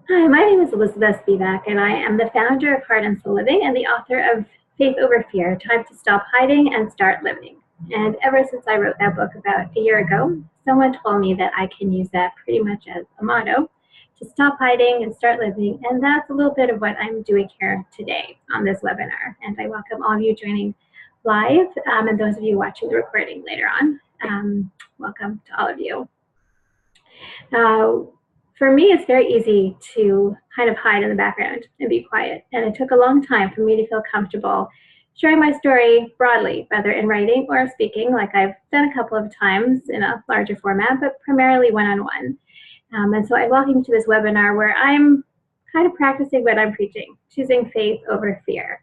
Hi, my name is Elizabeth Spivak, and I am the founder of Heart and Soul Living and the author of Faith Over Fear, Time to Stop Hiding and Start Living. And ever since I wrote that book about a year ago, someone told me that I can use that pretty much as a motto to stop hiding and start living. And that's a little bit of what I'm doing here today on this webinar. And I welcome all of you joining live and those of you watching the recording later on. Welcome to all of you. Uh, for me, it's very easy to kind of hide in the background and be quiet. And it took a long time for me to feel comfortable sharing my story broadly, whether in writing or speaking, like I've done a couple of times in a larger format, but primarily one-on-one. And so I welcome you to this webinar where I'm kind of practicing what I'm preaching, choosing faith over fear,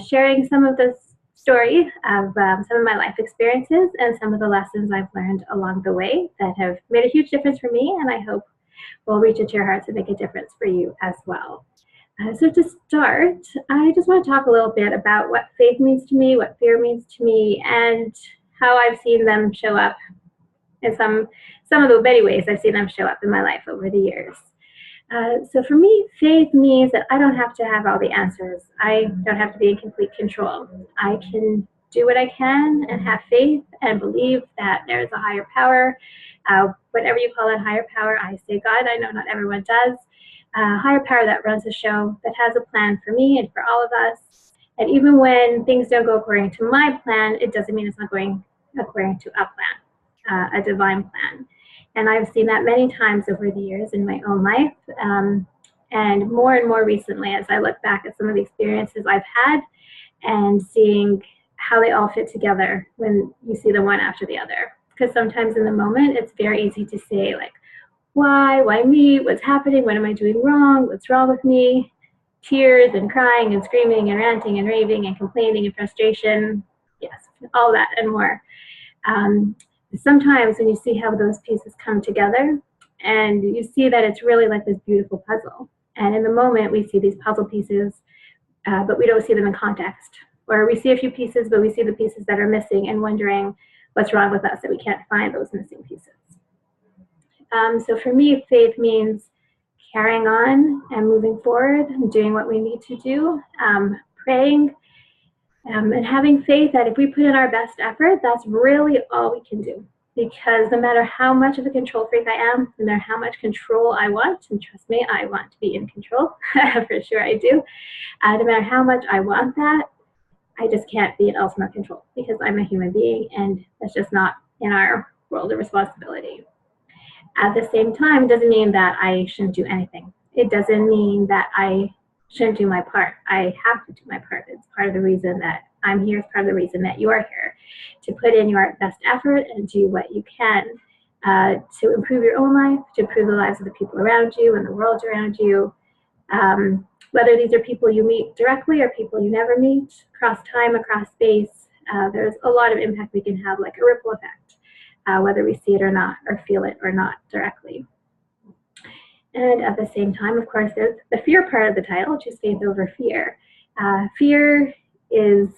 sharing some of the story of some of my life experiences and some of the lessons I've learned along the way that have made a huge difference for me, and I hope will reach into your hearts and make a difference for you as well. So to start, I just want to talk a little bit about what faith means to me, what fear means to me, and how I've seen them show up in some of the many ways I've seen them show up in my life over the years. So for me, faith means that I don't have to have all the answers. I don't have to be in complete control. I can do what I can and have faith and believe that there is a higher power. Whatever you call it, higher power, I say God. I know not everyone does. Higher power that runs the show, that has a plan for me and for all of us. And even when things don't go according to my plan, it doesn't mean it's not going according to a plan, a divine plan. And I've seen that many times over the years in my own life. And more recently, as I look back at some of the experiences I've had and seeing how they all fit together when you see them one after the other. Because sometimes in the moment, it's very easy to say, like, why me? What's happening? What am I doing wrong? What's wrong with me? Tears and crying and screaming and ranting and raving and complaining and frustration. Yes, all that and more. Sometimes when you see how those pieces come together and you see that it's really like this beautiful puzzle. And in the moment, we see these puzzle pieces, but we don't see them in context. Or we see a few pieces, but we see the pieces that are missing and wondering what's wrong with us that we can't find those missing pieces. So for me, faith means carrying on and moving forward and doing what we need to do, praying, and having faith that if we put in our best effort, that's really all we can do. Because no matter how much of a control freak I am, no matter how much control I want, and trust me, I want to be in control, for sure I do, no matter how much I want that, I just can't be in ultimate control because I'm a human being and that's just not in our world of responsibility. At the same time, it doesn't mean that I shouldn't do anything. It doesn't mean that I shouldn't do my part. I have to do my part. It's part of the reason that I'm here. It's part of the reason that you are here, to put in your best effort and do what you can to improve your own life, to improve the lives of the people around you and the world around you. Whether these are people you meet directly or people you never meet, across time, across space, there's a lot of impact we can have, like a ripple effect, whether we see it or not, or feel it or not directly. And at the same time, of course, there's the fear part of the title, which is faith over fear. Fear can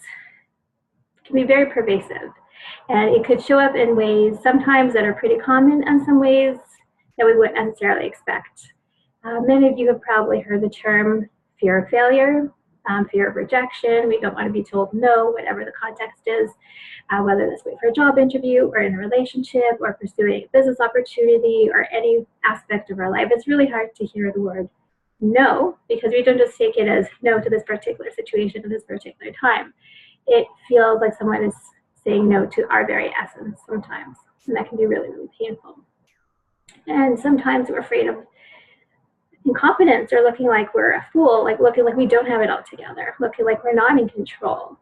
be very pervasive, and it could show up in ways sometimes that are pretty common and some ways that we wouldn't necessarily expect. Many of you have probably heard the term fear of failure, fear of rejection. We don't want to be told no, whatever the context is, whether that's wait for a job interview or in a relationship or pursuing a business opportunity or any aspect of our life. It's really hard to hear the word no because we don't just take it as no to this particular situation at this particular time. It feels like someone is saying no to our very essence sometimes, and that can be really, really painful. And sometimes we're afraid of incompetence or looking like we're a fool, like looking like we don't have it all together, looking like we're not in control.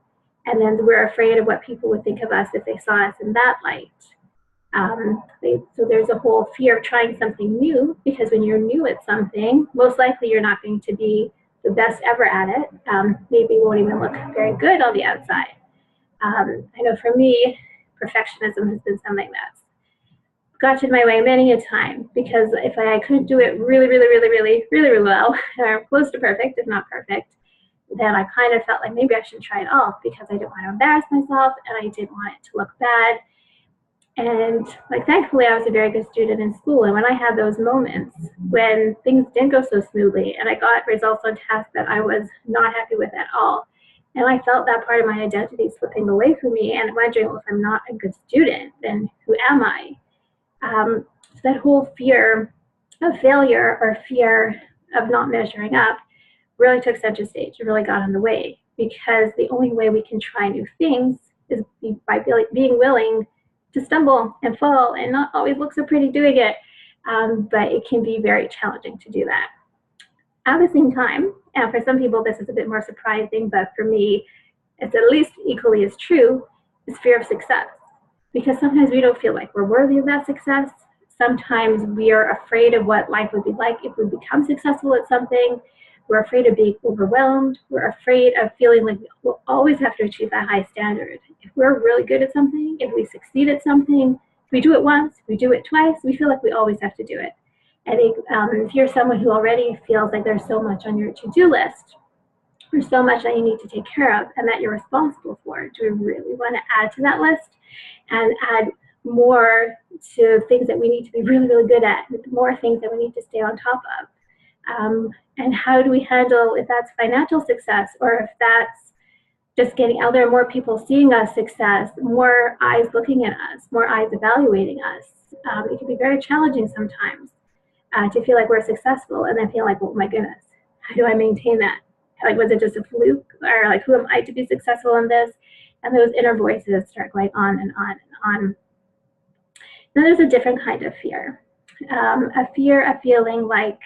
And then we're afraid of what people would think of us if they saw us in that light. So there's a whole fear of trying something new, because when you're new at something, most likely you're not going to be the best ever at it. Maybe it won't even look very good on the outside. I know for me, perfectionism has been something that's got in my way many a time, because if I couldn't do it really well, or close to perfect, if not perfect, then I kind of felt like maybe I shouldn't try it all because I didn't want to embarrass myself and I didn't want it to look bad. And like, thankfully, I was a very good student in school. And when I had those moments when things didn't go so smoothly and I got results on tests that I was not happy with at all, and I felt that part of my identity slipping away from me and wondering, well, if I'm not a good student, then who am I? So that whole fear of failure or fear of not measuring up really took center stage. It really got in the way, because the only way we can try new things is by being willing to stumble and fall and not always look so pretty doing it. But it can be very challenging to do that. At the same time, and for some people this is a bit more surprising, but for me it's at least equally as true, is fear of success. Because sometimes we don't feel like we're worthy of that success. Sometimes we are afraid of what life would be like if we become successful at something. We're afraid of being overwhelmed. We're afraid of feeling like we'll always have to achieve that high standard. If we're really good at something, if we succeed at something, if we do it once, if we do it twice, we feel like we always have to do it. I think if you're someone who already feels like there's so much on your to-do list, there's so much that you need to take care of and that you're responsible for, do we really want to add to that list and add more to things that we need to be really, really good at, more things that we need to stay on top of? And how do we handle if that's financial success, or if that's just getting out there, more people seeing us success, more eyes looking at us, more eyes evaluating us? It can be very challenging sometimes to feel like we're successful and then feel like, oh my goodness, how do I maintain that? Like, was it just a fluke? Or like, who am I to be successful in this? And those inner voices start going on and on and on. Then there's a different kind of fear. A fear of feeling like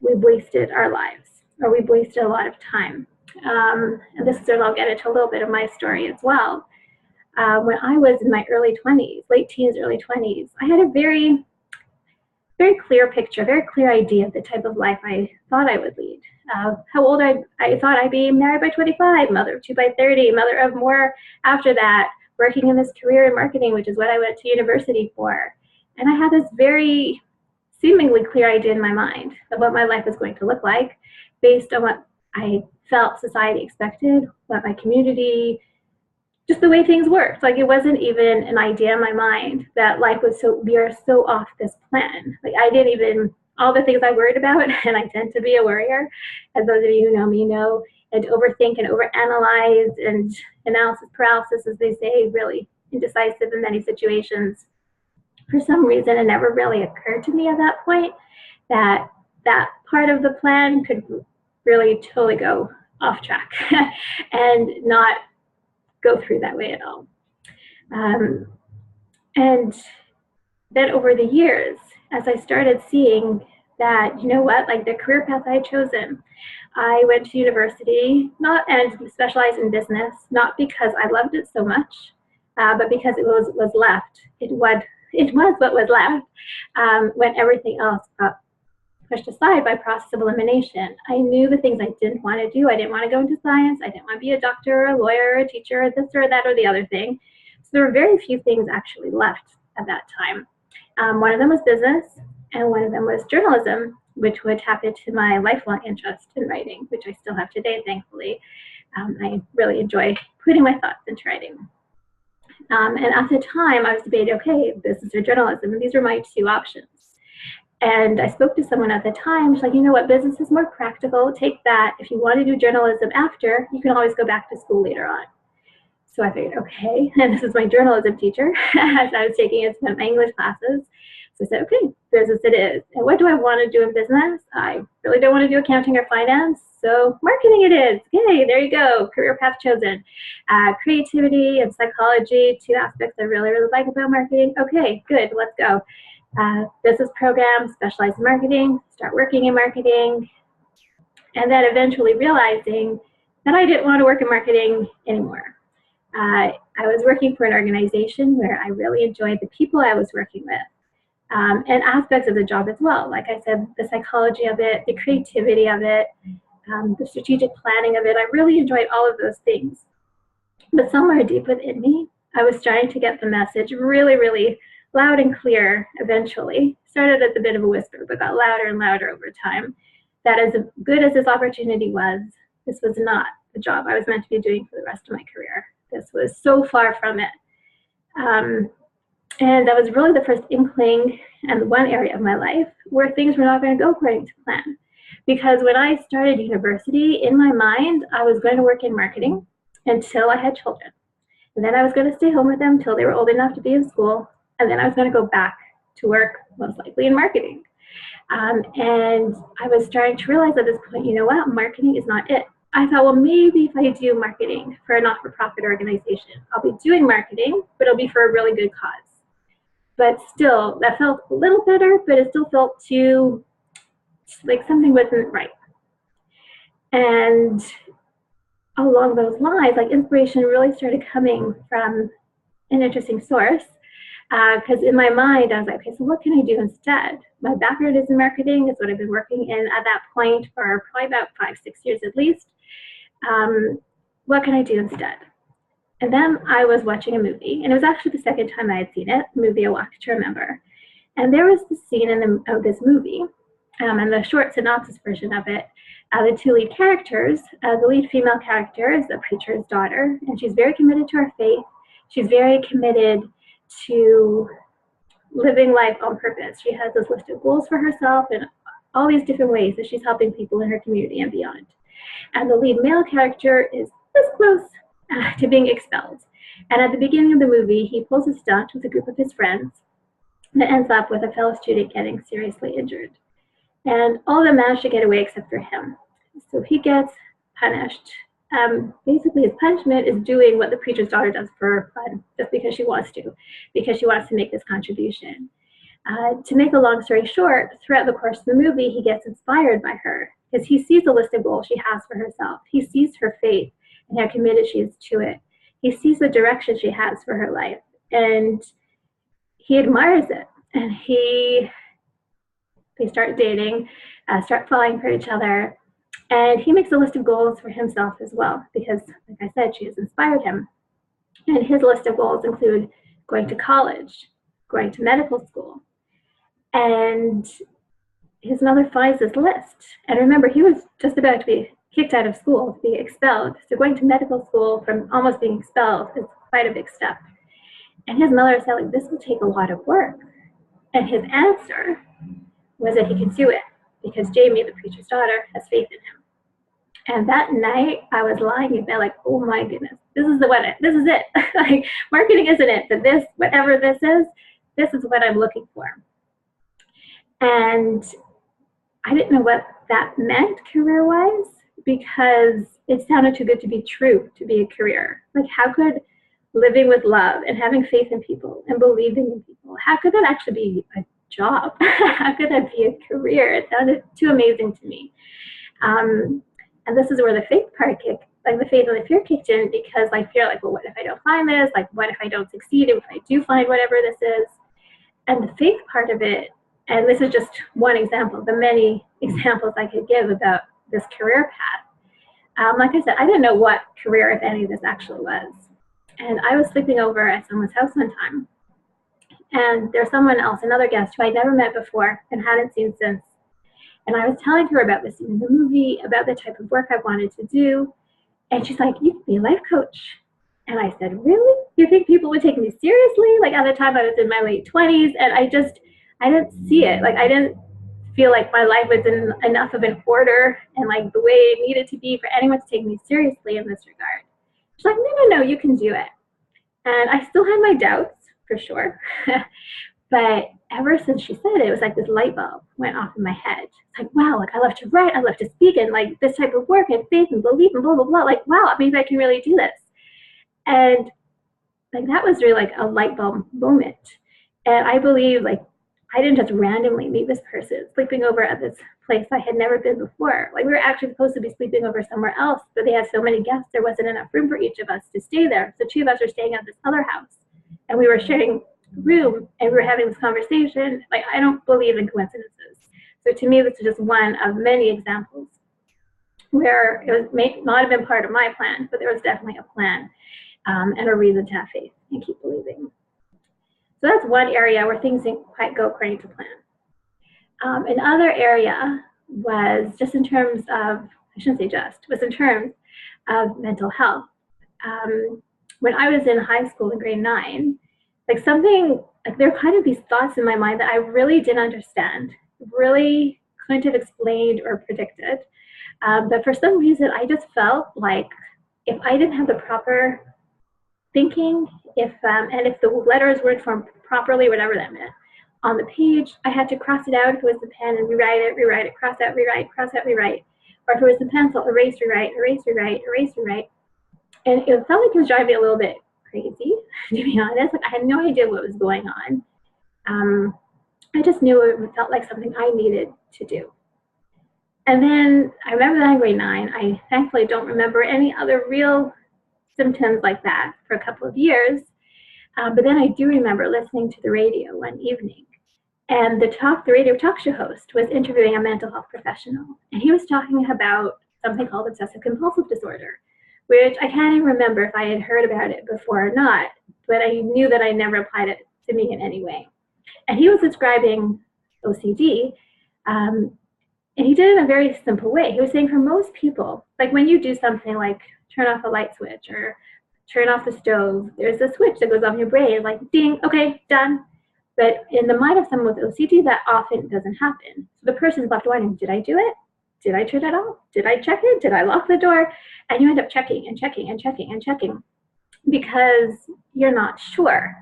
we've wasted our lives, or we've wasted a lot of time. And this is where I'll get into a little bit of my story as well. When I was in my early 20s, late teens, early 20s, I had a very, very clear picture, very clear idea of the type of life I thought I would lead. How old I thought I'd be: married by 25, mother of 2 by 30, mother of more after that, working in this career in marketing, which is what I went to university for. And I had this very seemingly clear idea in my mind of what my life was going to look like based on what I felt society expected, what my community, just the way things worked. Like, it wasn't even an idea in my mind that life was we are so off this plan. Like, I didn't even, all the things I worried about, and I tend to be a worrier, as those of you who know me know, and to overthink and overanalyze and analysis paralysis, as they say, really indecisive in many situations. For some reason, it never really occurred to me at that point that that part of the plan could really totally go off track and not go through that way at all. And then over the years, as I started seeing that, you know what, like the career path I had chosen, I went to university, and specialized in business, not because I loved it so much, but because it was left. It was what was left when everything else got pushed aside by process of elimination. I knew the things I didn't want to do. I didn't want to go into science. I didn't want to be a doctor or a lawyer or a teacher or this or that or the other thing. So there were very few things actually left at that time. One of them was business, and one of them was journalism, which would tap into my lifelong interest in writing, which I still have today, thankfully. I really enjoy putting my thoughts into writing. And at the time, I was debating, okay, business or journalism, and these were my two options. And I spoke to someone at the time. She's like, you know what, business is more practical. Take that. If you want to do journalism after, you can always go back to school later on. So I figured, okay, and this is my journalism teacher as I was taking it to my English classes. So I said, okay, business it is. And what do I want to do in business? I really don't want to do accounting or finance, so marketing it is. Yay, there you go, career path chosen. Creativity and psychology, two aspects I really, really like about marketing. Okay, good, let's go. Business program, specialized in marketing, start working in marketing, and then eventually realizing that I didn't want to work in marketing anymore. I was working for an organization where I really enjoyed the people I was working with, and aspects of the job as well. Like I said, the psychology of it, the creativity of it, the strategic planning of it. I really enjoyed all of those things. But somewhere deep within me, I was starting to get the message really, really loud and clear eventually. Started as a bit of a whisper, but got louder and louder over time, that as good as this opportunity was, this was not the job I was meant to be doing for the rest of my career. This was so far from it. And that was really the first inkling and one area of my life where things were not going to go according to plan. Because when I started university, in my mind, I was going to work in marketing until I had children. And then I was going to stay home with them until they were old enough to be in school. And then I was going to go back to work, most likely in marketing. And I was starting to realize at this point, you know what, marketing is not it. I thought, well, maybe if I do marketing for a not-for-profit organization, I'll be doing marketing, but it'll be for a really good cause. But still, that felt a little better, but it still felt too, like something wasn't right. And along those lines, like inspiration really started coming from an interesting source. Because in my mind, I was like, okay, so what can I do instead? My background is in marketing. It's what I've been working in at that point for probably about 5-6 years at least. What can I do instead? And then I was watching a movie, and it was actually the second time I had seen it, the movie A Walk to Remember. And there was this scene of this movie, and the short synopsis version of it. The two lead characters, the lead female character is a preacher's daughter, and she's very committed to her faith. She's very committed to living life on purpose. She has this list of goals for herself and all these different ways that she's helping people in her community and beyond. And the lead male character is this close to being expelled. And at the beginning of the movie, he pulls a stunt with a group of his friends that ends up with a fellow student getting seriously injured. And all of them manage to get away except for him. So he gets punished. Basically, his punishment is doing what the preacher's daughter does for fun, just because she wants to make this contribution. To make a long story short, throughout the course of the movie, he gets inspired by her because he sees the list of goals she has for herself. He sees her faith and how committed she is to it. He sees the direction she has for her life, and he admires it. And they start dating, start falling for each other. And he makes a list of goals for himself as well, because, like I said, she has inspired him. And his list of goals include going to college, going to medical school. And his mother finds this list. And remember, he was just about to be kicked out of school, to be expelled. So going to medical school from almost being expelled is quite a big step. And his mother said, like, this will take a lot of work. And his answer was that he can do it because Jamie, the preacher's daughter, has faith in him. And that night, I was lying in bed like, oh my goodness, this is it. Like, marketing isn't it, but this, whatever this is what I'm looking for. And I didn't know what that meant career-wise because it sounded too good to be true to be a career. Like, how could living with love and having faith in people and believing in people, how could that actually be a job? How could that be a career? It sounded too amazing to me. And this is where the faith part the faith and the fear kicked in, because I fear, like, well, what if I don't find this? Like, what if I don't succeed? If I do find whatever this is? And the faith part of it, and this is just one example, the many examples I could give about this career path. Like I said, I didn't know what career, if any, this actually was. And I was sleeping over at someone's house one time. And there's someone else, another guest who I'd never met before and hadn't seen since. And I was telling her about this in the movie, about the type of work I wanted to do. And she's like, you could be a life coach. And I said, really? You think people would take me seriously? Like, at the time I was in my late 20s, and I didn't see it. Like, I didn't feel like my life was in enough of an order and like the way it needed to be for anyone to take me seriously in this regard. She's like, no, you can do it. And I still had my doubts, for sure. But ever since she said it, it was like this light bulb went off in my head. It's like, wow, like, I love to write, I love to speak, and like this type of work and faith and belief and blah, blah, blah. Like, wow, maybe I can really do this. And like, that was really like a light bulb moment. And I believe, like, I didn't just randomly meet this person sleeping over at this place I had never been before. Like, we were actually supposed to be sleeping over somewhere else, but they had so many guests, there wasn't enough room for each of us to stay there. So 2 of us were staying at this other house, and we were sharing a room, and we were having this conversation. Like, I don't believe in coincidences. So to me, this is just one of many examples where it may not have been part of my plan, but there was definitely a plan and a reason to have faith and keep believing. So that's one area where things didn't quite go according to plan. Another area was just in terms of, I shouldn't say just, was in terms of mental health. When I was in high school in grade 9, like, something like there were kind of these thoughts in my mind that I really didn't understand, really couldn't have explained or predicted. But for some reason, I just felt like if I didn't have the proper thinking, and if the letters weren't formed properly, whatever that meant, on the page, I had to cross it out if it was the pen and rewrite it, cross out, rewrite. Or if it was the pencil, erase, rewrite, erase, rewrite. And it felt like it was driving me a little bit crazy, to be honest. Like I had no idea what was going on. I just knew it felt like something I needed to do. And then I remember that in grade 9. I thankfully don't remember any other real symptoms like that for a couple of years. But then I do remember listening to the radio one evening. And the radio talk show host was interviewing a mental health professional. And he was talking about something called obsessive compulsive disorder, which I can't even remember if I had heard about it before or not, but I knew that I never applied it to me in any way. And he was describing OCD, and he did it in a very simple way. He was saying for most people, like when you do something like turn off a light switch or turn off the stove, there's a switch that goes off in your brain, like ding, okay, done. But in the mind of someone with OCD, that often doesn't happen. So the person's left wondering, did I do it? Did I turn it off? Did I check it? Did I lock the door? And you end up checking and checking and checking and checking because you're not sure.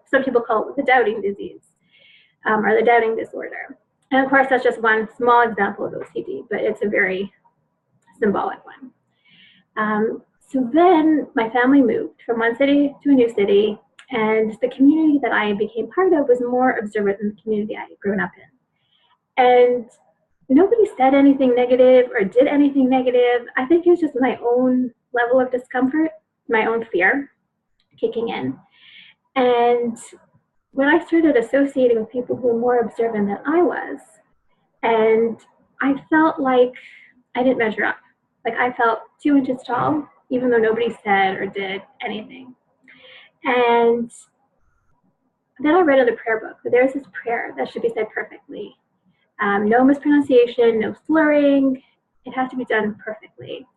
Some people call it the doubting disease, or the doubting disorder. And of course, that's just one small example of OCD, but it's a very symbolic one. So then my family moved from one city to a new city, and the community that I became part of was more observant than the community I had grown up in. And nobody said anything negative or did anything negative. I think it was just my own level of discomfort, my own fear kicking in. And when I started associating with people who were more observant than I was, and I felt like I didn't measure up. Like I felt 2 inches tall, even though nobody said or did anything. And then I read in the prayer book, there's this prayer that should be said perfectly. No mispronunciation, no slurring. It has to be done perfectly.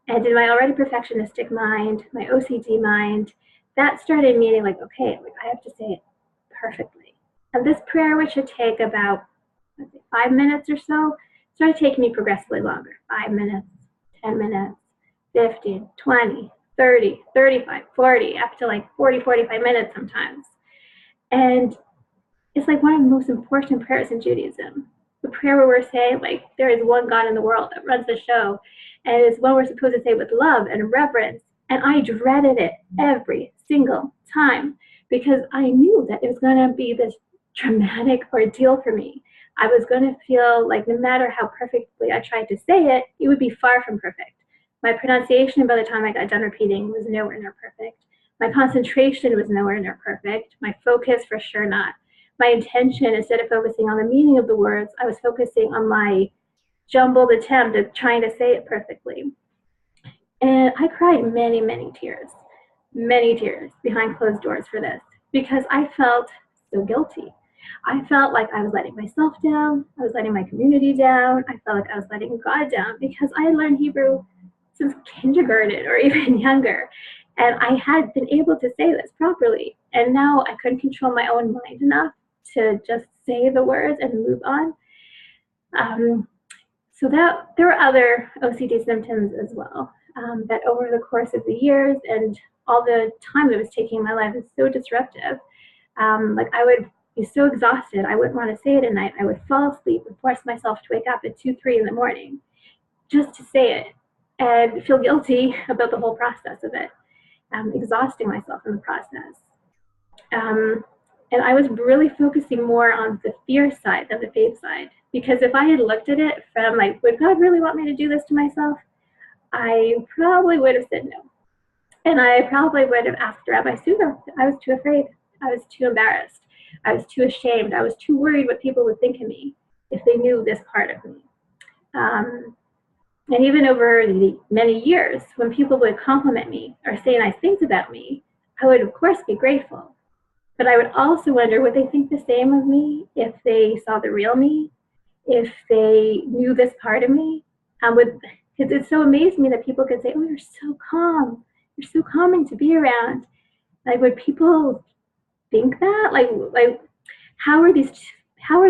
And in my already perfectionistic mind, my OCD mind, that started meaning like, okay, like I have to say it perfectly. And this prayer, which should take about 5 minutes or so, started taking me progressively longer. 5 minutes, 10 minutes, 15, 20, 30, 35, 40, up to like 40, 45 minutes sometimes. And it's like one of the most important prayers in Judaism. The prayer where we're saying, like, there is one God in the world that runs the show, and it's one we're supposed to say with love and reverence. And I dreaded it every single time because I knew that it was going to be this dramatic ordeal for me. I was going to feel like no matter how perfectly I tried to say it, it would be far from perfect. My pronunciation by the time I got done repeating was nowhere near perfect. My concentration was nowhere near perfect. My focus for sure not. My intention, instead of focusing on the meaning of the words, I was focusing on my jumbled attempt at trying to say it perfectly. And I cried many, many tears behind closed doors for this because I felt so guilty. I felt like I was letting myself down. I was letting my community down. I felt like I was letting God down because I had learned Hebrew since kindergarten or even younger. And I had been able to say this properly. And now I couldn't control my own mind enough to just say the words and move on. So that there were other OCD symptoms as well, that over the course of the years and all the time it was taking in my life was so disruptive. Like I would be so exhausted, I wouldn't want to say it at night. I would fall asleep and force myself to wake up at 2, 3 in the morning just to say it and feel guilty about the whole process of it, exhausting myself in the process. And I was really focusing more on the fear side than the faith side. Because if I had looked at it from like, would God really want me to do this to myself? I probably would have said no. And I probably would have asked Rabbi Suda. I was too afraid. I was too embarrassed. I was too ashamed. I was too worried what people would think of me if they knew this part of me. And even over the many years, when people would compliment me or say nice things about me, I would, of course, be grateful. But I would also wonder, would they think the same of me if they saw the real me? If they knew this part of me? It so amazed me that people could say, oh, you're so calm. You're so calming to be around. Like, would people think that? Like how are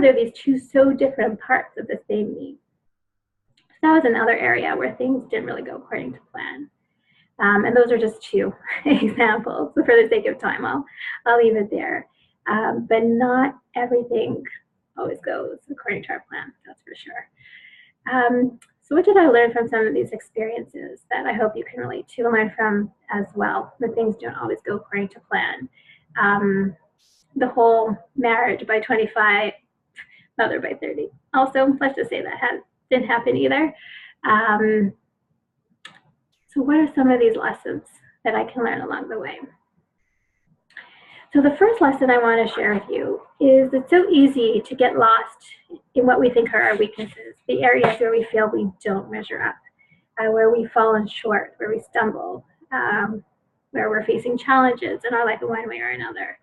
there these two so different parts of the same me? So that was another area where things didn't really go according to plan. And those are just two examples. So for the sake of time, I'll leave it there. But not everything always goes according to our plan, that's for sure. So what did I learn from some of these experiences that I hope you can relate to and learn from as well, when things don't always go according to plan? The whole marriage by 25, mother by 30. Also, let's just say that didn't happen either. So what are some of these lessons that I can learn along the way? So the first lesson I want to share with you is it's so easy to get lost in what we think are our weaknesses, the areas where we feel we don't measure up, where we've fallen short, where we stumble, where we're facing challenges in our life in one way or another.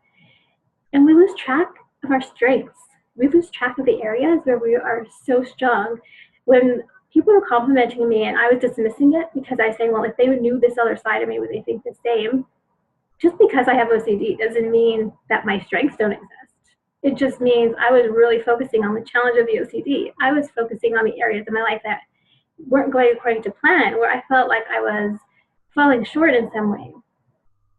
And we lose track of our strengths. We lose track of the areas where we are so strong. When people were complimenting me and I was dismissing it because I was saying, well, if they knew this other side of me, would they think the same? Just because I have OCD doesn't mean that my strengths don't exist. It just means I was really focusing on the challenge of the OCD. I was focusing on the areas of my life that weren't going according to plan, where I felt like I was falling short in some way.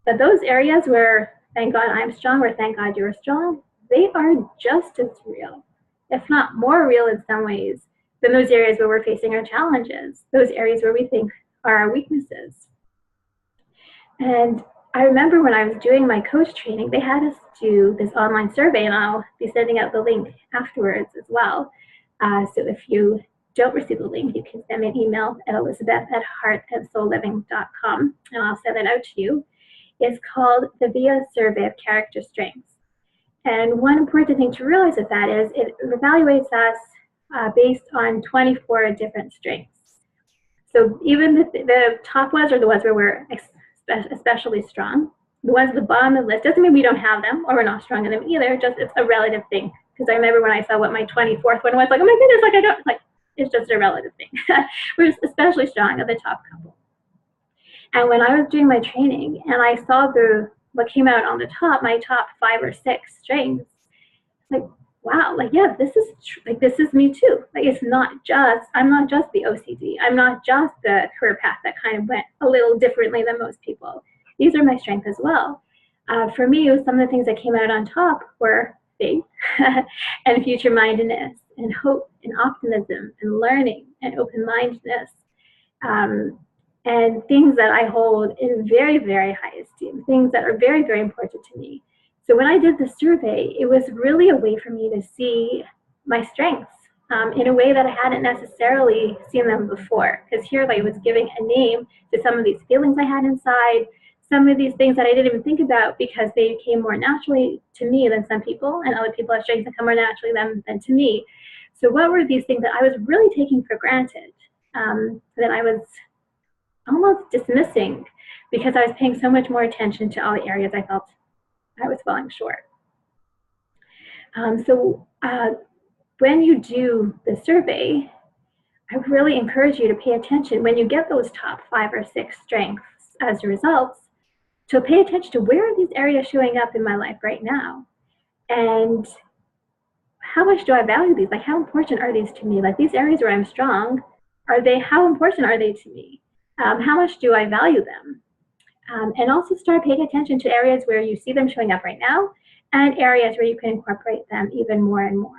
But those areas where, thank God I'm strong, or thank God you're strong, they are just as real, if not more real in some ways, than those areas where we're facing our challenges, those areas where we think are our weaknesses. And I remember when I was doing my coach training, they had us do this online survey, and I'll be sending out the link afterwards as well. So if you don't receive the link, you can send me an email at elizabeth@heartandsoulliving.com, and I'll send it out to you. It's called the VIA Survey of Character Strengths. And one important thing to realize with that is it evaluates us based on 24 different strengths. So even the top ones are the ones where we're especially strong. The ones at the bottom of the list doesn't mean we don't have them or we're not strong in them either, just it's a relative thing. Because I remember when I saw what my 24th one was, like, oh my goodness, like I don't, like, it's just a relative thing. We're especially strong at the top couple. And when I was doing my training and I saw what came out on the top, my top 5 or 6 strengths, like, wow, like, yeah, this is me too. Like, I'm not just the OCD. I'm not just the career path that kind of went a little differently than most people. These are my strengths as well. For me, some of the things that came out on top were faith and future-mindedness and hope and optimism and learning and open-mindedness, and things that I hold in very, very high esteem, things that are very, very important to me. So when I did the survey, it was really a way for me to see my strengths in a way that I hadn't necessarily seen them before. Because here I was giving a name to some of these feelings I had inside, some of these things that I didn't even think about because they came more naturally to me than some people, and other people have strengths that come more naturally than to me. So what were these things that I was really taking for granted, that I was almost dismissing because I was paying so much more attention to all the areas I felt I was falling short. When you do the survey, I really encourage you to pay attention when you get those top 5 or 6 strengths as results, to pay attention to where are these areas showing up in my life right now, and how much do I value these? Like, how important are these to me? Like, these areas where I'm strong, how important are they to me? How much do I value them? And also start paying attention to areas where you see them showing up right now and areas where you can incorporate them even more and more.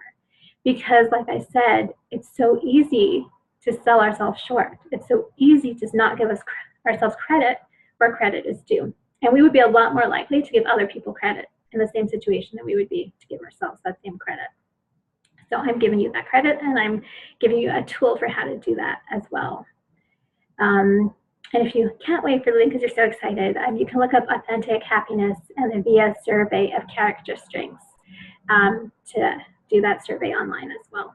Because like I said, it's so easy to sell ourselves short. It's so easy to not give ourselves credit where credit is due. And we would be a lot more likely to give other people credit in the same situation than we would be to give ourselves that same credit. So I'm giving you that credit, and I'm giving you a tool for how to do that as well. And if you can't wait for the link because you're so excited, you can look up Authentic Happiness and the VIA Survey of Character Strengths to do that survey online as well.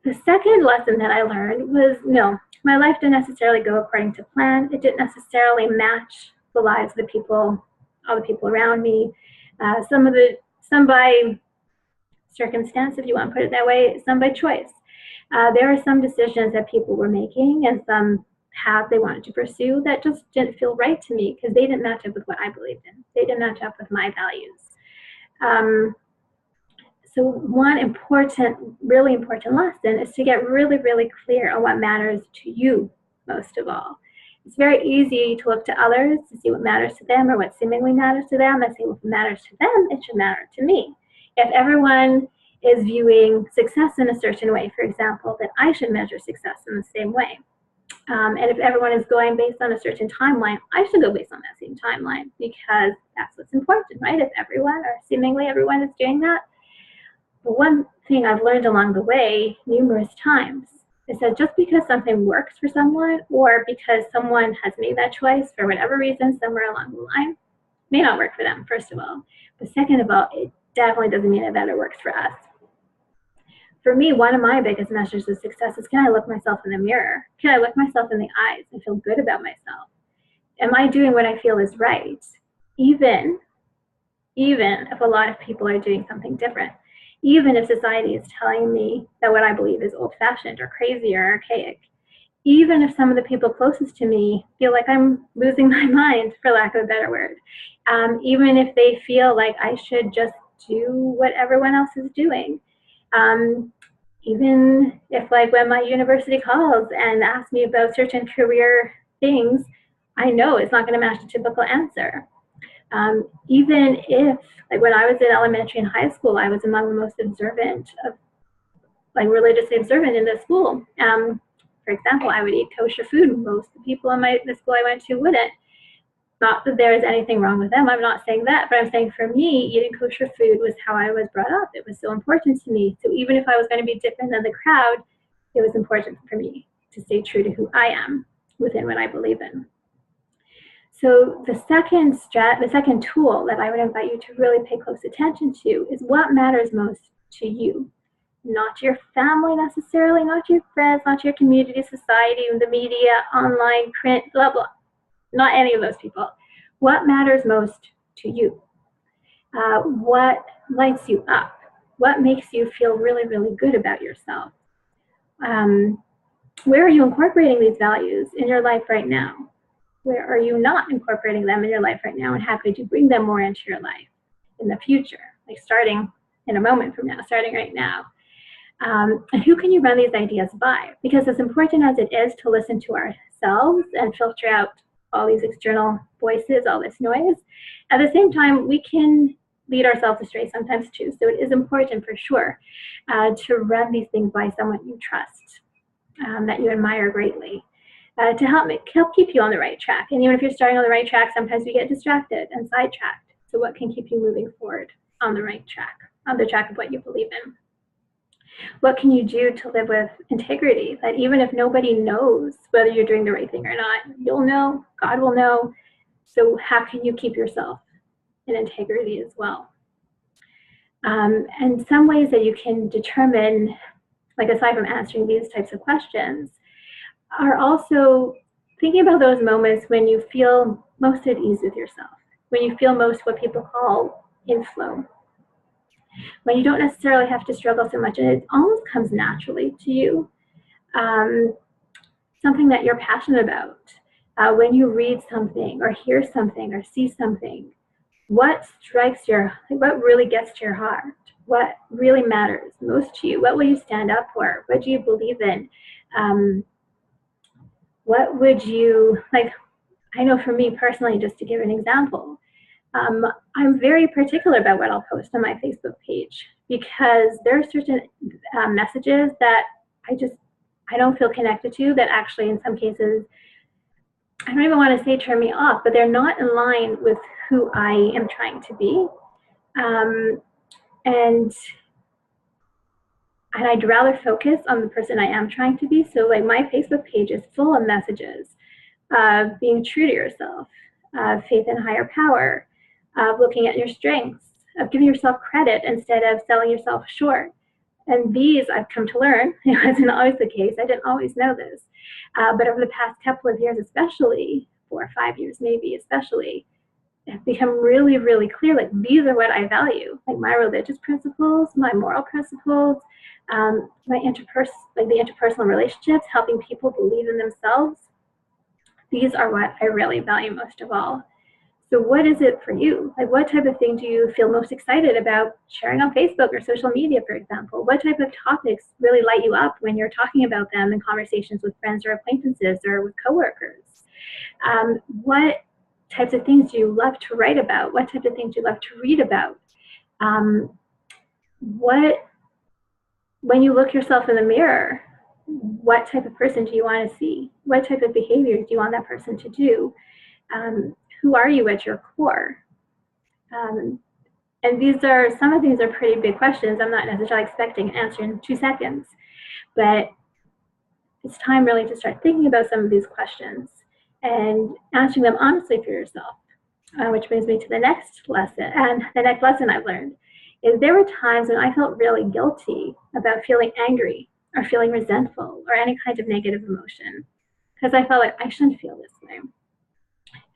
The second lesson that I learned was, no, my life didn't necessarily go according to plan. It didn't necessarily match the lives of all the people around me. Some by circumstance, if you want to put it that way, some by choice. There were some decisions that people were making and some path they wanted to pursue that just didn't feel right to me because they didn't match up with what I believed in. They didn't match up with my values. So one really important lesson is to get really, really clear on what matters to you most of all. It's very easy to look to others to see what matters to them or what seemingly matters to them and say, well, if it matters to them, it should matter to me. If everyone is viewing success in a certain way, for example, then I should measure success in the same way. And if everyone is going based on a certain timeline, I should go based on that same timeline because that's what's important, right? If everyone or seemingly everyone is doing that. But one thing I've learned along the way numerous times is that just because something works for someone or because someone has made that choice for whatever reason somewhere along the line, may not work for them, first of all. But second of all, it definitely doesn't mean that it works for us. For me, one of my biggest measures of success is, can I look myself in the mirror? Can I look myself in the eyes and feel good about myself? Am I doing what I feel is right? Even if a lot of people are doing something different. Even if society is telling me that what I believe is old-fashioned or crazy or archaic. Even if some of the people closest to me feel like I'm losing my mind, for lack of a better word. Even if they feel like I should just do what everyone else is doing. Even if, like, when my university calls and asks me about certain career things, I know it's not going to match the typical answer. Even if, like, when I was in elementary and high school, I was among the most observant religiously observant in the school. For example, I would eat kosher food. Most of the people in the school I went to wouldn't. Not that there is anything wrong with them. I'm not saying that, but I'm saying for me, eating kosher food was how I was brought up. It was so important to me. So even if I was going to be different than the crowd, it was important for me to stay true to who I am within what I believe in. So the second tool that I would invite you to really pay close attention to is what matters most to you. Not to your family necessarily, not to your friends, not to your community, society, the media, online, print, blah, blah. Not any of those people. What matters most to you? What lights you up? What makes you feel really, really good about yourself? Where are you incorporating these values in your life right now? Where are you not incorporating them in your life right now, and how could you bring them more into your life in the future, like starting in a moment from now, starting right now? And who can you run these ideas by? Because as important as it is to listen to ourselves and filter out all these external voices, all this noise, at the same time, we can lead ourselves astray sometimes too. So it is important for sure to run these things by someone you trust, that you admire greatly, to help keep you on the right track. And even if you're starting on the right track, sometimes we get distracted and sidetracked. So what can keep you moving forward on the right track, on the track of what you believe in? What can you do to live with integrity, that even if nobody knows whether you're doing the right thing or not, you'll know, God will know. So how can you keep yourself in integrity as well? And some ways that you can determine, like aside from answering these types of questions, are also thinking about those moments when you feel most at ease with yourself, when you feel most what people call in flow. When you don't necessarily have to struggle so much and it almost comes naturally to you, something that you're passionate about. When you read something or hear something or see something, what really gets to your heart? What really matters most to you? What will you stand up for? What do you believe in? What would you, like, I know for me personally, just to give an example, I'm very particular about what I'll post on my Facebook page because there are certain messages that I don't feel connected to, that actually in some cases, I don't even want to say turn me off, but they're not in line with who I am trying to be. And I'd rather focus on the person I am trying to be. So like my Facebook page is full of messages of being true to yourself, of faith in higher power, of looking at your strengths, of giving yourself credit instead of selling yourself short. And these I've come to learn, it wasn't always the case, I didn't always know this, but over the past couple of years especially, 4 or 5 years maybe especially, have become really, really clear, like these are what I value, like my religious principles, my moral principles, the interpersonal relationships, helping people believe in themselves. These are what I really value most of all. So what is it for you? Like, what type of thing do you feel most excited about sharing on Facebook or social media, for example? What type of topics really light you up when you're talking about them in conversations with friends or acquaintances or with coworkers? What types of things do you love to write about? What types of things do you love to read about? When you look yourself in the mirror, what type of person do you want to see? What type of behaviors do you want that person to do? Who are you at your core? And some of these are pretty big questions. I'm not necessarily expecting an answer in 2 seconds, but it's time really to start thinking about some of these questions and answering them honestly for yourself, which brings me to the next lesson. And the next lesson I've learned is there were times when I felt really guilty about feeling angry or feeling resentful or any kind of negative emotion, because I felt like I shouldn't feel this way.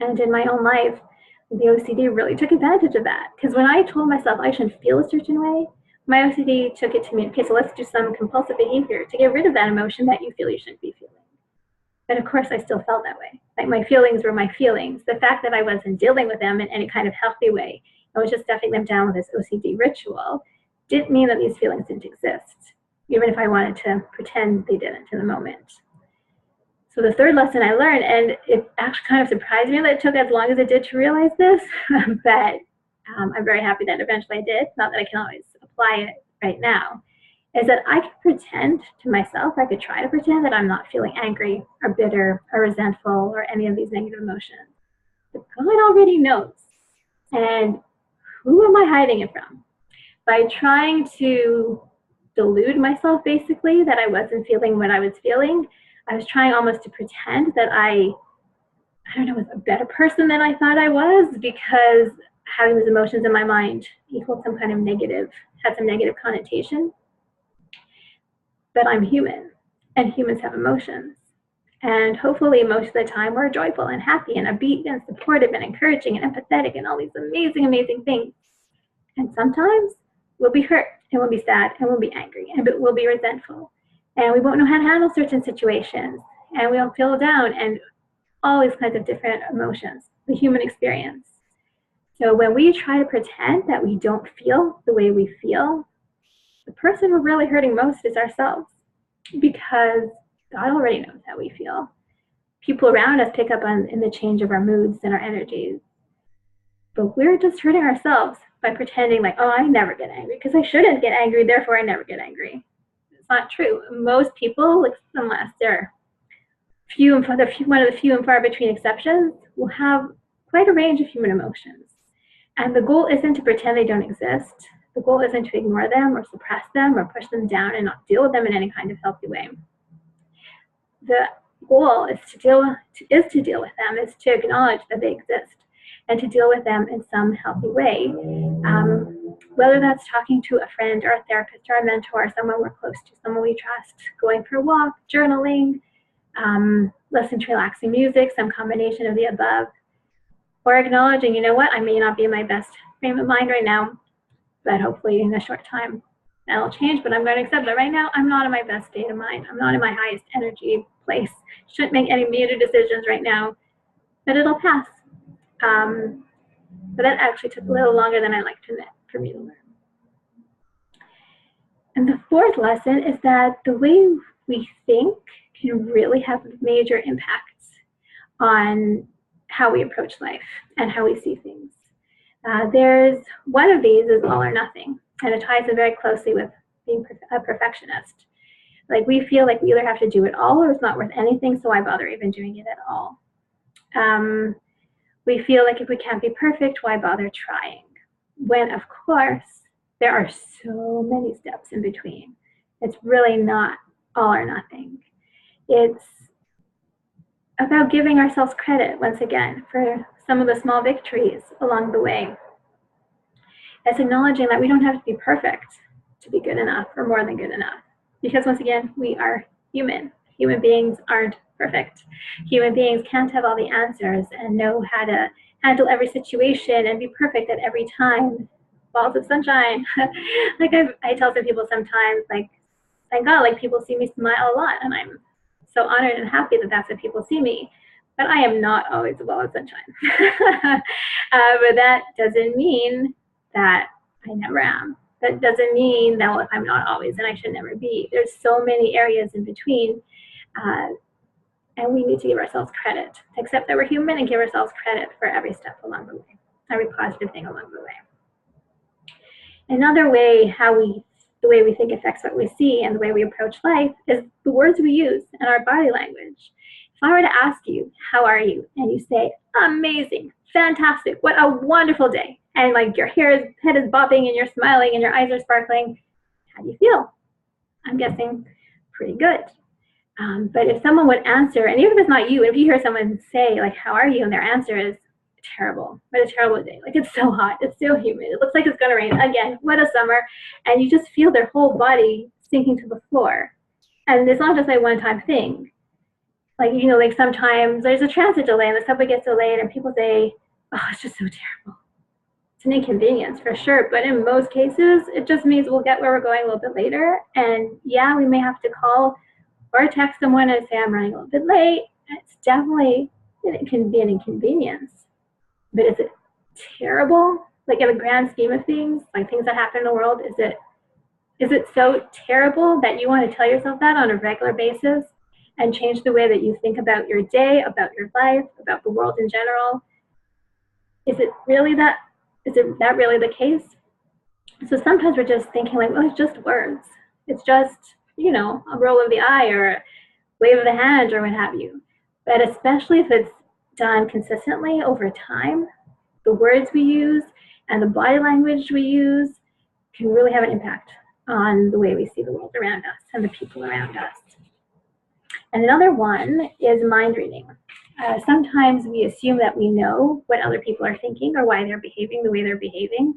And in my own life, the OCD really took advantage of that, because when I told myself I shouldn't feel a certain way, my OCD took it to me, okay, so let's do some compulsive behavior to get rid of that emotion that you feel you shouldn't be feeling. But of course, I still felt that way. Like, my feelings were my feelings. The fact that I wasn't dealing with them in any kind of healthy way, I was just stuffing them down with this OCD ritual, didn't mean that these feelings didn't exist, even if I wanted to pretend they didn't in the moment. So the third lesson I learned, and it actually kind of surprised me that it took as long as it did to realize this, but I'm very happy that eventually I did, not that I can always apply it right now, is that I could pretend to myself, I could try to pretend that I'm not feeling angry or bitter or resentful or any of these negative emotions. But God already knows. And who am I hiding it from? By trying to delude myself, basically, that I wasn't feeling what I was feeling, I was trying almost to pretend that I don't know, was a better person than I thought I was, because having those emotions in my mind equaled some kind of negative, had some negative connotation. But I'm human, and humans have emotions. And hopefully most of the time we're joyful and happy and upbeat and supportive and encouraging and empathetic and all these amazing, amazing things. And sometimes we'll be hurt and we'll be sad and we'll be angry and we'll be resentful. And we won't know how to handle certain situations, and we'll feel down, and all these kinds of different emotions, the human experience. So when we try to pretend that we don't feel the way we feel, the person we're really hurting most is ourselves, because God already knows how we feel. People around us pick up on in the change of our moods and our energies. But we're just hurting ourselves by pretending like, oh, I never get angry because I shouldn't get angry, therefore I never get angry. It's not true. Most people, unless they're one of the few and far between exceptions, will have quite a range of human emotions. And the goal isn't to pretend they don't exist. The goal isn't to ignore them or suppress them or push them down and not deal with them in any kind of healthy way. The goal is to deal with them, is to acknowledge that they exist and to deal with them in some healthy way. Whether that's talking to a friend or a therapist or a mentor, someone we're close to, someone we trust, going for a walk, journaling, listening to relaxing music, some combination of the above, or acknowledging, you know what, I may not be in my best frame of mind right now, but hopefully in a short time that'll change. But I'm going to accept that right now I'm not in my best state of mind. I'm not in my highest energy place. Shouldn't make any major decisions right now, but it'll pass. But that actually took a little longer than I like to admit for me to learn. And the fourth lesson is that the way we think can really have major impacts on how we approach life and how we see things. There's one of these is all or nothing, and it ties in very closely with being a perfectionist. Like, we feel like we either have to do it all or it's not worth anything, so why bother even doing it at all? We feel like if we can't be perfect, why bother trying? When, of course, there are so many steps in between. It's really not all or nothing. It's about giving ourselves credit, once again, for some of the small victories along the way. It's acknowledging that we don't have to be perfect to be good enough or more than good enough. Because once again, we are human. Human beings aren't perfect. Human beings can't have all the answers and know how to handle every situation and be perfect at every time. Balls of sunshine. Like I tell some people sometimes, like, thank God, like, people see me smile a lot, and I'm so honored and happy that that's what people see me. but I am not always a ball of sunshine. But that doesn't mean that I never am. That doesn't mean that, well, I'm not always and I should never be. There's so many areas in between. And we need to give ourselves credit, accept that we're human and give ourselves credit for every step along the way, every positive thing along the way. Another way the way we think affects what we see and the way we approach life is the words we use and our body language. If I were to ask you, how are you? And you say, amazing, fantastic, what a wonderful day. And like your head is bobbing and you're smiling and your eyes are sparkling. How do you feel? I'm guessing pretty good. But if someone would answer, and even if it's not you, if you hear someone say, like, how are you? And their answer is terrible, what a terrible day. Like, it's so hot, it's so humid, it looks like it's gonna rain again, what a summer. And you just feel their whole body sinking to the floor. And it's not just like one-time thing. Like, you know, like sometimes there's a transit delay and the subway gets delayed and people say, oh, it's just so terrible. It's an inconvenience for sure, but in most cases, it just means we'll get where we're going a little bit later. And yeah, we may have to call or text someone and say, I'm running a little bit late. It's definitely, it can be an inconvenience. But is it terrible? Like in the grand scheme of things, like things that happen in the world, is it so terrible that you want to tell yourself that on a regular basis and change the way that you think about your day, about your life, about the world in general? Is it really that really the case? So sometimes we're just thinking like, well, it's just words. It's just, you know, a roll of the eye or a wave of the hand or what have you. But especially if it's done consistently over time, the words we use and the body language we use can really have an impact on the way we see the world around us and the people around us. And another one is mind reading. Sometimes we assume that we know what other people are thinking or why they're behaving the way they're behaving,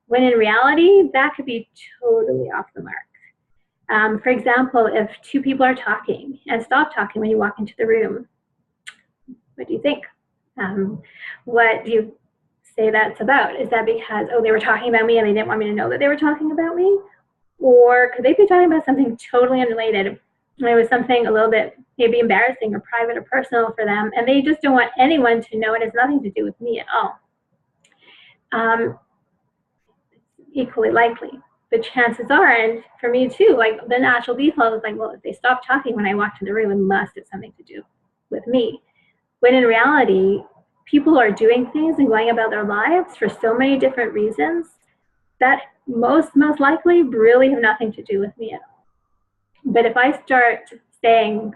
when in reality, that could be totally off the mark. For example, if two people are talking and stop talking when you walk into the room, what do you think? What do you say that's about? Is that because, oh, they were talking about me and they didn't want me to know that they were talking about me? Or could they be talking about something totally unrelated? It was something a little bit maybe embarrassing or private or personal for them, and they just don't want anyone to know. It has nothing to do with me at all. Equally likely. But chances are, and for me too, like the natural default is like, well, if they stop talking when I walked in the room, it must have something to do with me. When in reality, people are doing things and going about their lives for so many different reasons that most likely really have nothing to do with me at all. But if I start saying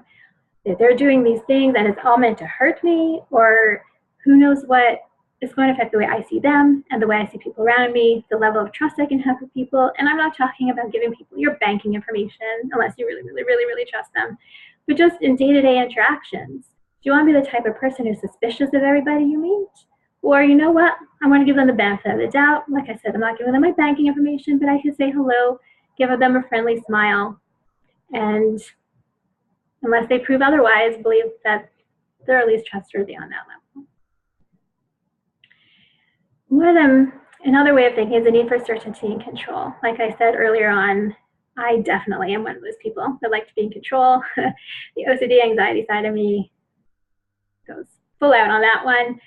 that they're doing these things and it's all meant to hurt me, or who knows what, it's going to affect the way I see them and the way I see people around me, the level of trust I can have with people. And I'm not talking about giving people your banking information unless you really trust them, but just in day-to-day interactions. Do you want to be the type of person who's suspicious of everybody you meet? Or you know what, I want to give them the benefit of the doubt. Like I said, I'm not giving them my banking information, but I can say hello, give them a friendly smile, and unless they prove otherwise, believe that they're at least trustworthy on that level. Another way of thinking is the need for certainty and control. Like I said earlier on, I definitely am one of those people that like to be in control. The OCD anxiety side of me goes full out on that one.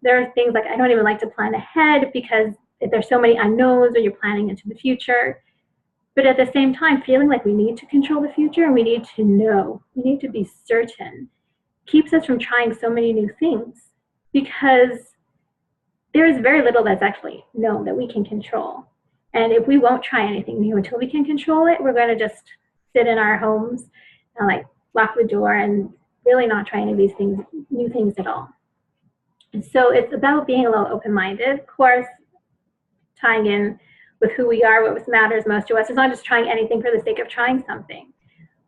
There are things like I don't even like to plan ahead because there's so many unknowns or you're planning into the future. But at the same time, feeling like we need to control the future and we need to know, we need to be certain, keeps us from trying so many new things, because there is very little that's actually known that we can control. And if we won't try anything new until we can control it, we're going to just sit in our homes and like lock the door and really not try any of these things, new things at all. And so it's about being a little open-minded, of course, tying in with who we are, what matters most to us. It's not just trying anything for the sake of trying something,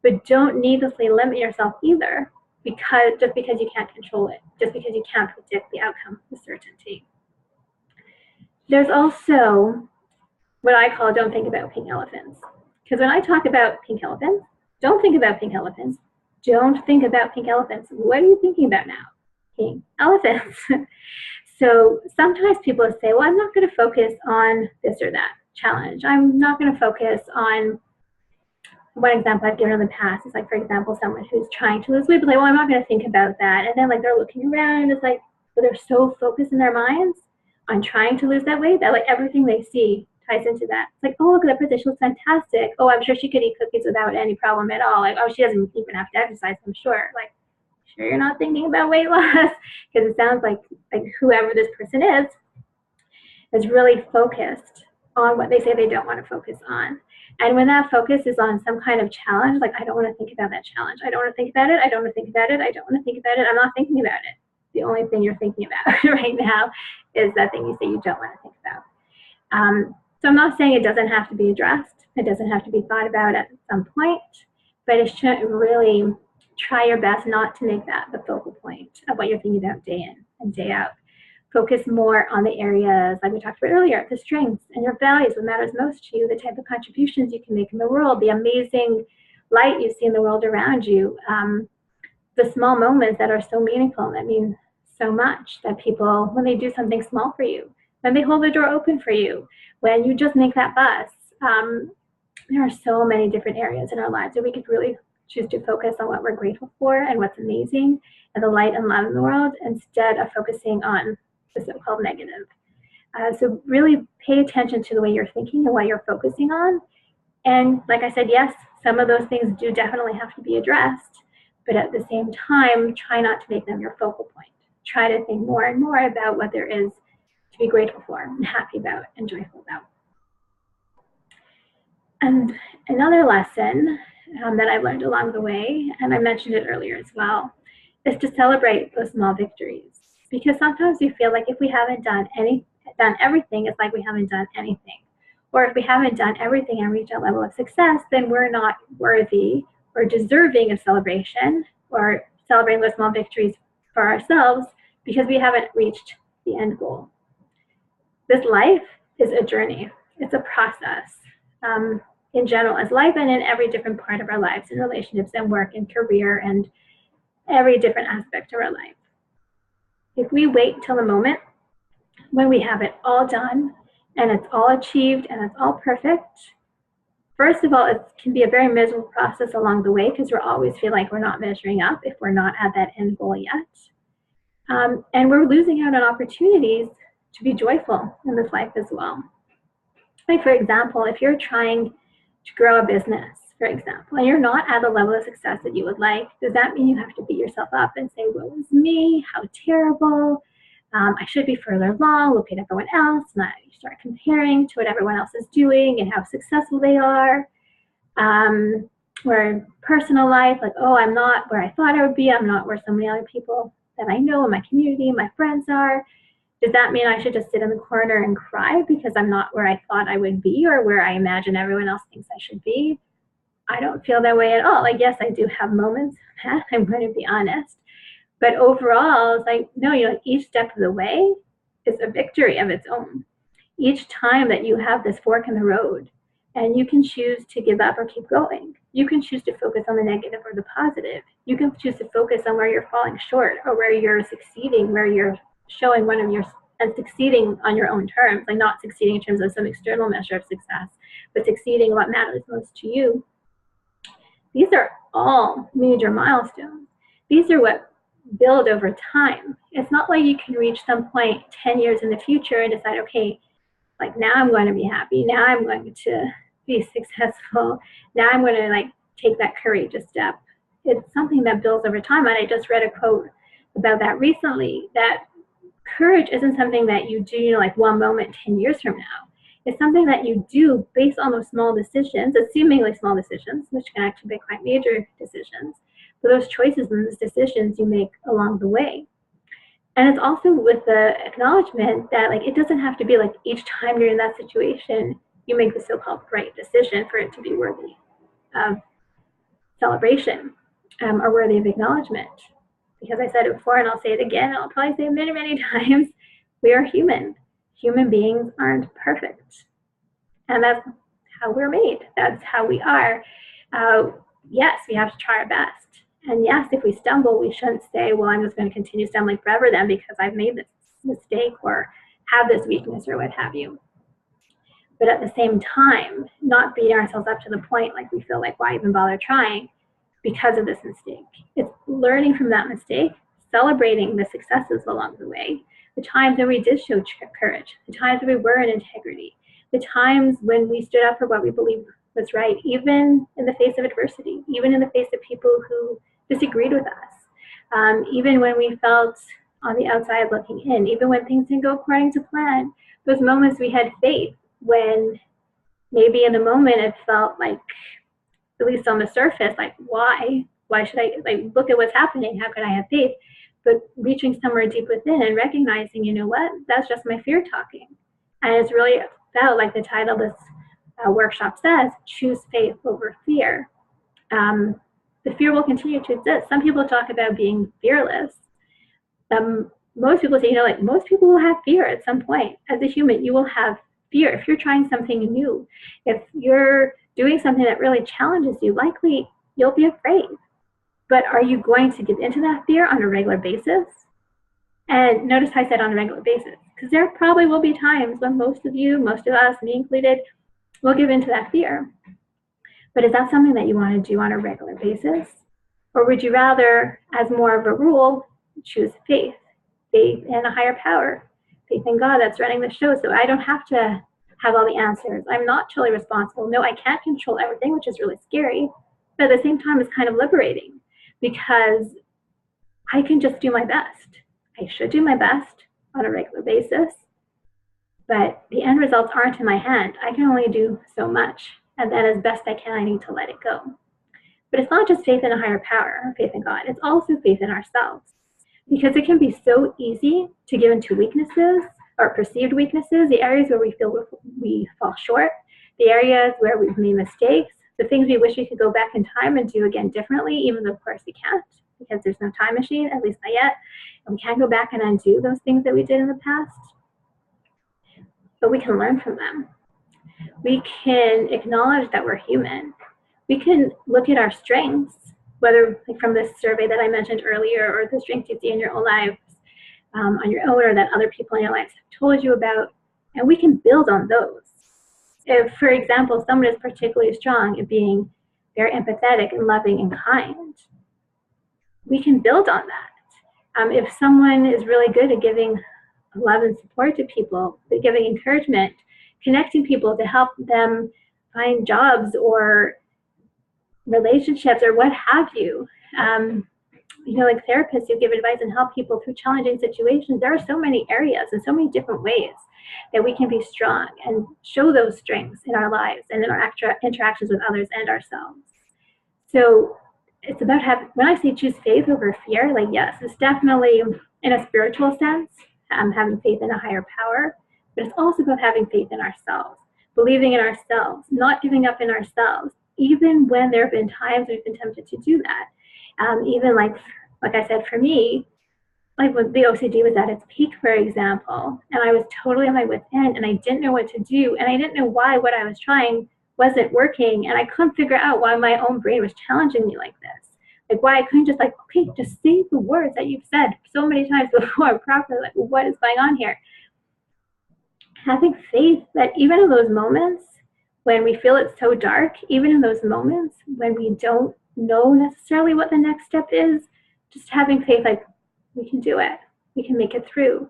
but don't needlessly limit yourself either, just because you can't control it, just because you can't predict the outcome with certainty. There's also what I call don't think about pink elephants. Because when I talk about pink elephants, don't think about pink elephants. Don't think about pink elephants. What are you thinking about now? Pink elephants. So sometimes people say, well, I'm not going to focus on this or that challenge. I'm one example I've given in the past is like, for example, someone who's trying to lose weight, but like, well, I'm not going to think about that. And then like they're looking around and it's like, but they're so focused in their minds on trying to lose that weight that like everything they see ties into that. It's like, oh, look, that person looks fantastic. Oh, I'm sure she could eat cookies without any problem at all. Like, oh, she doesn't even have to exercise, I'm sure. Like, sure you're not thinking about weight loss? Because it sounds like whoever this person is really focused on what they say they don't want to focus on. And when that focus is on some kind of challenge, like, I don't want to think about that challenge. I don't want to think about it. I don't want to think about it. I don't want to think about it. I'm not thinking about it. The only thing you're thinking about right now is that thing you say you don't want to think about. So I'm not saying it doesn't have to be addressed. It doesn't have to be thought about at some point, but it should really try your best not to make that the focal point of what you're thinking about day in and day out. Focus more on the areas, like we talked about earlier, the strengths and your values, what matters most to you, the type of contributions you can make in the world, the amazing light you see in the world around you, the small moments that are so meaningful, that mean so much, that people, when they do something small for you, when they hold the door open for you, when you just make that bus. There are so many different areas in our lives that we could really choose to focus on what we're grateful for and what's amazing and the light and love in the world, instead of focusing on the so-called negative. So really pay attention to the way you're thinking and what you're focusing on. And like I said, yes, some of those things do definitely have to be addressed, but at the same time, try not to make them your focal point. Try to think more and more about what there is to be grateful for and happy about and joyful about. And another lesson that I've learned along the way, and I mentioned it earlier as well, is to celebrate those small victories. Because sometimes we feel like if we haven't done everything, it's like we haven't done anything. Or if we haven't done everything and reached a level of success, then we're not worthy or deserving of celebration or celebrating those small victories for ourselves because we haven't reached the end goal. This life is a journey. It's a process. In general, as life and in every different part of our lives, in relationships and work and career and every different aspect of our life. If we wait till the moment when we have it all done and it's all achieved and it's all perfect, first of all, it can be a very miserable process along the way because we'll always feel like we're not measuring up if we're not at that end goal yet. And we're losing out on opportunities to be joyful in this life as well. Like, for example, if you're trying to grow a business, for example, and you're not at the level of success that you would like, does that mean you have to beat yourself up and say, woe is me, how terrible, I should be further along, look at everyone else, and you start comparing to what everyone else is doing and how successful they are. Or in personal life, like, oh, I'm not where I thought I would be, I'm not where so many other people that I know in my community, my friends are. Does that mean I should just sit in the corner and cry because I'm not where I thought I would be or where I imagine everyone else thinks I should be? I don't feel that way at all. Like, yes, I do have moments of that, I'm going to be honest. But overall, it's like, no, each step of the way is a victory of its own. Each time that you have this fork in the road and you can choose to give up or keep going. You can choose to focus on the negative or the positive. You can choose to focus on where you're falling short or where you're succeeding, where you're showing one of your and succeeding on your own terms, like not succeeding in terms of some external measure of success, but succeeding what matters most to you. These are all major milestones. These are what build over time. It's not like you can reach some point 10 years in the future and decide, okay, like now I'm going to be happy. Now I'm going to be successful. Now I'm going to like take that courageous step. It's something that builds over time. And I just read a quote about that recently, that courage isn't something that you do, like one moment 10 years from now. It's something that you do based on those small decisions, the seemingly small decisions, which can actually be quite major decisions. But those choices and those decisions you make along the way. And it's also with the acknowledgement that like it doesn't have to be like each time you're in that situation, you make the so-called right decision for it to be worthy of celebration or worthy of acknowledgement. Because I said it before and I'll say it again, and I'll probably say it many, many times, we are human. Human beings aren't perfect. And that's how we're made. That's how we are. Yes, we have to try our best. And yes, if we stumble, we shouldn't say, well, I'm just going to continue stumbling forever then because I've made this mistake or have this weakness or what have you. but at the same time, not beating ourselves up to the point like we feel like, why even bother trying because of this mistake. It's learning from that mistake, celebrating the successes along the way, the times when we did show courage, the times when we were in integrity, the times when we stood up for what we believed was right, even in the face of adversity, even in the face of people who disagreed with us, even when we felt on the outside looking in, even when things didn't go according to plan. Those moments we had faith when maybe in the moment it felt like, at least on the surface, like, why should I, like, look at what's happening, how can I have faith? But reaching somewhere deep within and recognizing, you know what, that's just my fear talking. And it's really about, like the title of this workshop says, choose faith over fear. The fear will continue to exist. Some people talk about being fearless. Most people say, like, most people will have fear at some point. As a human, you will have fear. If you're trying something new, if you're doing something that really challenges you, likely you'll be afraid. But are you going to give into that fear on a regular basis? And notice how I said on a regular basis, because there probably will be times when most of you, most of us, me included, will give into that fear. But is that something that you want to do on a regular basis? Or would you rather, as more of a rule, choose faith in a higher power, faith in God that's running the show, so I don't have to have all the answers. I'm not totally responsible. No, I can't control everything, which is really scary. But at the same time, it's kind of liberating because I can just do my best. I should do my best on a regular basis, but the end results aren't in my hand. I can only do so much, and then as best I can, I need to let it go. But it's not just faith in a higher power or faith in God. It's also faith in ourselves, because it can be so easy to give into weaknesses or perceived weaknesses, the areas where we feel we fall short, the areas where we've made mistakes, the things we wish we could go back in time and do again differently, even though of course we can't, because there's no time machine, at least not yet, and we can't go back and undo those things that we did in the past. But we can learn from them. We can acknowledge that we're human. We can look at our strengths, whether like from this survey that I mentioned earlier, or the strengths you see in your own lives, on your own, or that other people in your lives have told you about, and we can build on those. If, for example, someone is particularly strong at being very empathetic and loving and kind, we can build on that. If someone is really good at giving love and support to people, giving encouragement, connecting people to help them find jobs or relationships or what have you, like therapists who give advice and help people through challenging situations, there are so many areas and so many different ways that we can be strong and show those strengths in our lives and in our interactions with others and ourselves. So it's about when I say choose faith over fear, like, yes, it's definitely in a spiritual sense, having faith in a higher power, but it's also about having faith in ourselves, believing in ourselves, not giving up in ourselves, even when there have been times we've been tempted to do that. Even like I said, for me, like when the OCD was at its peak, for example, and I was totally on my wit's end and I didn't know what to do, and I didn't know why what I was trying wasn't working, and I couldn't figure out why my own brain was challenging me like this. Like why I couldn't just okay, just say the words that you've said so many times before properly, like what is going on here? Having faith that even in those moments when we feel it's so dark, even in those moments when we don't know necessarily what the next step is, just having faith like we can do it, we can make it through.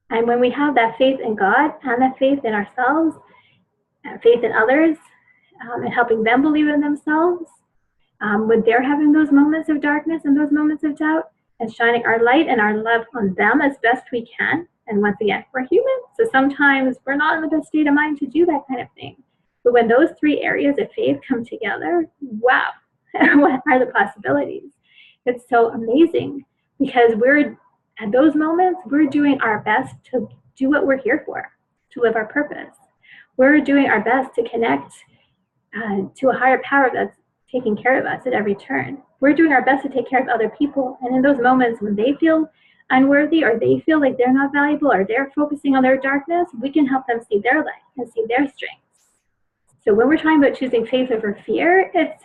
And when we have that faith in God and that faith in ourselves, and faith in others, and helping them believe in themselves, when they're having those moments of darkness and those moments of doubt, and shining our light and our love on them as best we can. And once again, we're human, so sometimes we're not in the best state of mind to do that kind of thing. But when those three areas of faith come together, wow, what are the possibilities? It's so amazing, because at those moments, we're doing our best to do what we're here for, to live our purpose. We're doing our best to connect to a higher power that's taking care of us at every turn. We're doing our best to take care of other people. And in those moments when they feel unworthy, or they feel like they're not valuable, or they're focusing on their darkness, we can help them see their light and see their strengths. So when we're talking about choosing faith over fear, it's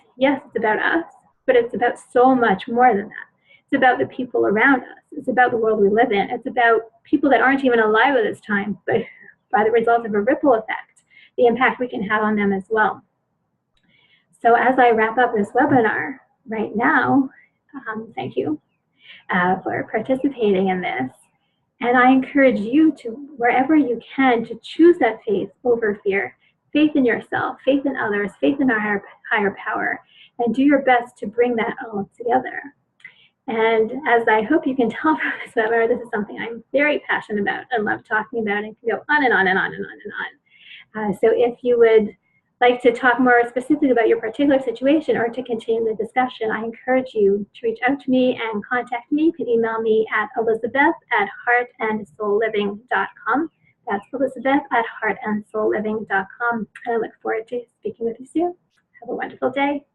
about us, but it's about so much more than that. It's about the people around us. It's about the world we live in. It's about people that aren't even alive at this time, but by the result of a ripple effect, the impact we can have on them as well. So as I wrap up this webinar right now, thank you for participating in this. And I encourage you to, wherever you can, to choose that faith over fear. Faith in yourself, faith in others, faith in our higher power, and do your best to bring that all together. And as I hope you can tell from this webinar, this is something I'm very passionate about and love talking about, and can go on and on and on and on and on. So if you would like to talk more specifically about your particular situation or to continue the discussion, I encourage you to reach out to me and contact me. You can email me at elizabeth@heartandsoulliving.com. That's Elizabeth@heartandsoulliving.com. And I look forward to speaking with you soon. Have a wonderful day.